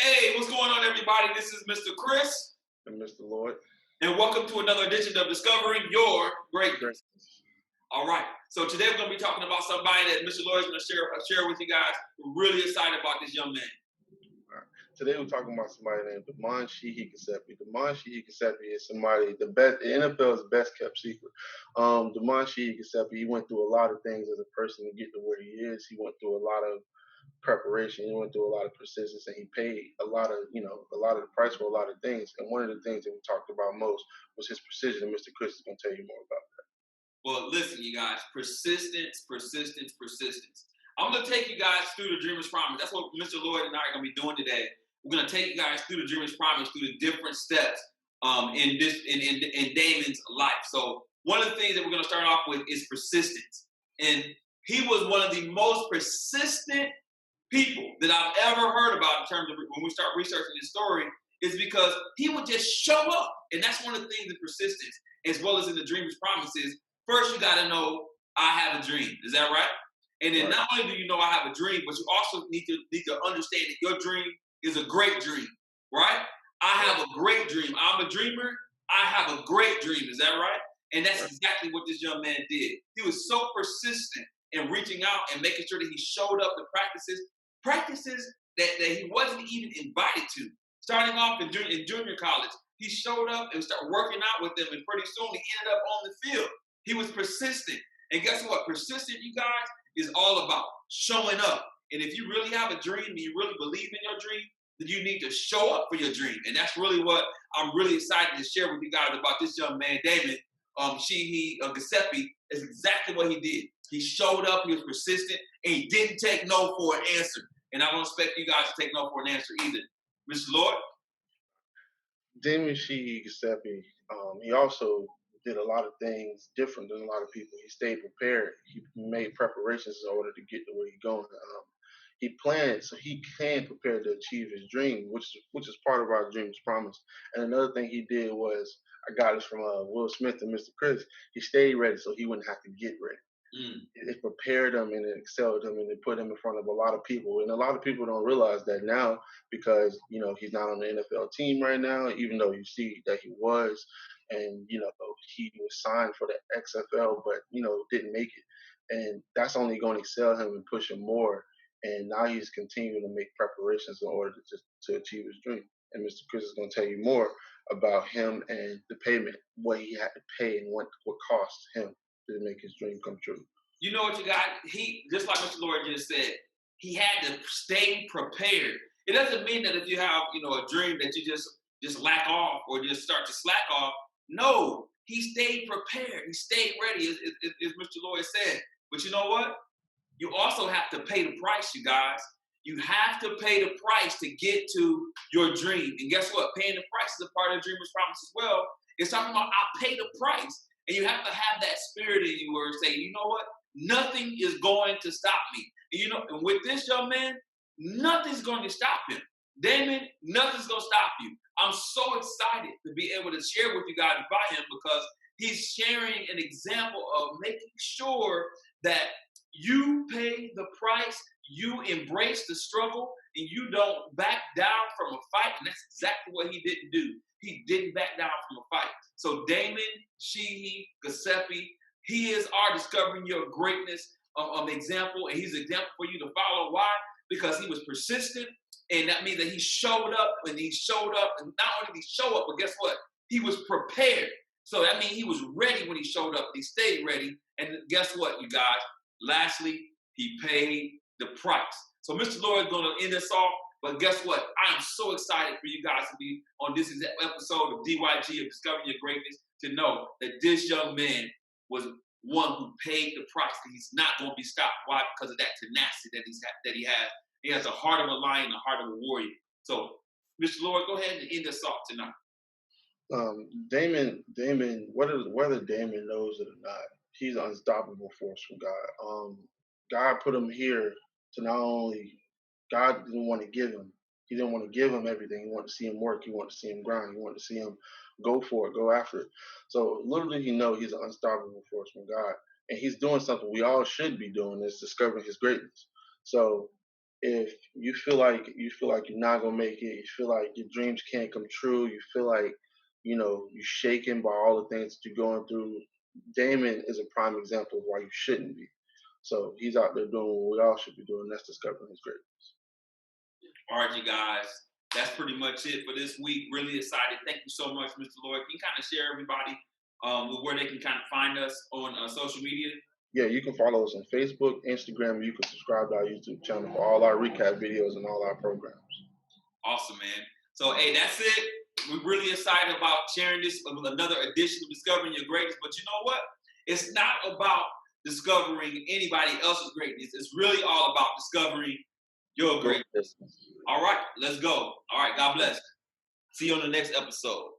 Hey, what's going on, everybody? This is Mr. Chris, And Mr. Lloyd. and welcome to another edition of Discovering Your Great. Greatness. All right, so today we're going to be talking about somebody that Mr. Lloyd is going to share with you guys. We're really excited about this young man. All right. Today we're talking about somebody named Damon Sheehy-Guiseppi. Damon Sheehy-Guiseppi is somebody, the NFL's best kept secret. Damon Sheehy-Guiseppi, he went through a lot of things as a person to get to where he is. He went through a lot of preparation. He went through a lot of persistence, and he paid a lot of the price for a lot of things. And one of the things that we talked about most was his precision. And Mr. Chris is going to tell you more about that. Well, listen, you guys, persistence, persistence, persistence. I'm going to take you guys through the Dreamer's Promise. That's what Mr. Lloyd and I are going to be doing today. We're going to take you guys through the Dreamer's Promise, through the different steps in Damon's life. So one of the things that we're going to start off with is persistence. And he was one of the most persistent people that I've ever heard about in terms of when we start researching his story, is because he would just show up. And that's one of the things in persistence, as well as in the Dreamer's Promises. First, you got to know I have a dream. Is that right? And then not only do you know I have a dream, but you also need to understand that your dream is a great dream, right? I have a great dream. I'm a dreamer. I have a great dream. Is that right? And that's exactly what this young man did. He was so persistent in reaching out and making sure that he showed up to practices that he wasn't even invited to. Starting off in junior college, he showed up and started working out with them, and pretty soon he ended up on the field. He was persistent. And guess what? Persistent, you guys, is all about showing up. And if you really have a dream and you really believe in your dream, then you need to show up for your dream. And that's really what I'm really excited to share with you guys about this young man, Damon Sheehy-Guiseppi. Is exactly what he did. He showed up, he was persistent, and he didn't take no for an answer. And I don't expect you guys to take no for an answer either. Mr. Lloyd? Damon Sheehy-Guiseppi, he also did a lot of things different than a lot of people. He stayed prepared. He made preparations in order to get to where he's going. He planned so he can prepare to achieve his dream, which is part of our dream's promise. And another thing he did was, I got this from Will Smith and Mr. Chris. He stayed ready so he wouldn't have to get ready. It prepared him and it excelled him and it put him in front of a lot of people. And a lot of people don't realize that now because, he's not on the NFL team right now, even though you see that he was. And, he was signed for the XFL, but, didn't make it. And that's only going to excel him and push him more. And now he's continuing to make preparations in order to achieve his dream. And Mr. Chris is going to tell you more about him and the payment, what he had to pay and what cost him to make his dream come true. You know what you got? He, just like Mr. Lloyd just said, he had to stay prepared. It doesn't mean that if you have, a dream that you just lack off or just start to slack off. No, he stayed prepared. He stayed ready, as Mr. Lloyd said. But you know what? You also have to pay the price, you guys. You have to pay the price to get to your dream. And guess what? Paying the price is a part of the Dreamer's Promise as well. It's talking about I'll pay the price. And you have to have that spirit in you where you say, you know what? Nothing is going to stop me. And with this young man, nothing's going to stop him. Damon, nothing's going to stop you. I'm so excited to be able to share with you guys about him because he's sharing an example of making sure that you pay the price, you embrace the struggle, and you don't back down from a fight. And that's exactly what he didn't do. He didn't back down from a fight. So Damon Sheehy-Guiseppi, he is our Discovering Your Greatness example, and he's an example for you to follow. Why? Because he was persistent, and that means that he showed up, and not only did he show up, but guess what? He was prepared. So that means he was ready when he showed up. He stayed ready, and guess what, you guys? Lastly, he paid the price. So Mr. Lloyd is going to end us off, but guess what? I'm so excited for you guys to be on this episode of DYG of Discovering Your Greatness, to know that this young man was one who paid the price. He's not going to be stopped. Why? Because of that tenacity that he has. He has a heart of a lion, a heart of a warrior. So, Mr. Lloyd, go ahead and end us off tonight. Damon, whether Damon knows it or not, he's an unstoppable force from God. God put him here to not only, God didn't want to give him, he didn't want to give him everything. He wanted to see him work. He wanted to see him grind. He wanted to see him go for it, go after it. So little did he know he's an unstoppable force from God. And he's doing something we all should be doing, is discovering his greatness. So if you feel like you're not gonna make it, you feel like your dreams can't come true, you feel like you're shaken by all the things that you're going through. Damon is a prime example of why you shouldn't be. So he's out there doing what we all should be doing. That's discovering his greatness. All right, you guys. That's pretty much it for this week. Really excited. Thank you so much, Mr. Lloyd. Can you kind of share everybody with where they can kind of find us on social media? Yeah, you can follow us on Facebook, Instagram. You can subscribe to our YouTube channel for all our recap videos and all our programs. Awesome, man. So, hey, that's it. We're really excited about sharing this with another edition of Discovering Your Greatness. But you know what? It's not about discovering anybody else's greatness. It's really all about discovering your greatness. All right, let's go. All right, God bless. See you on the next episode.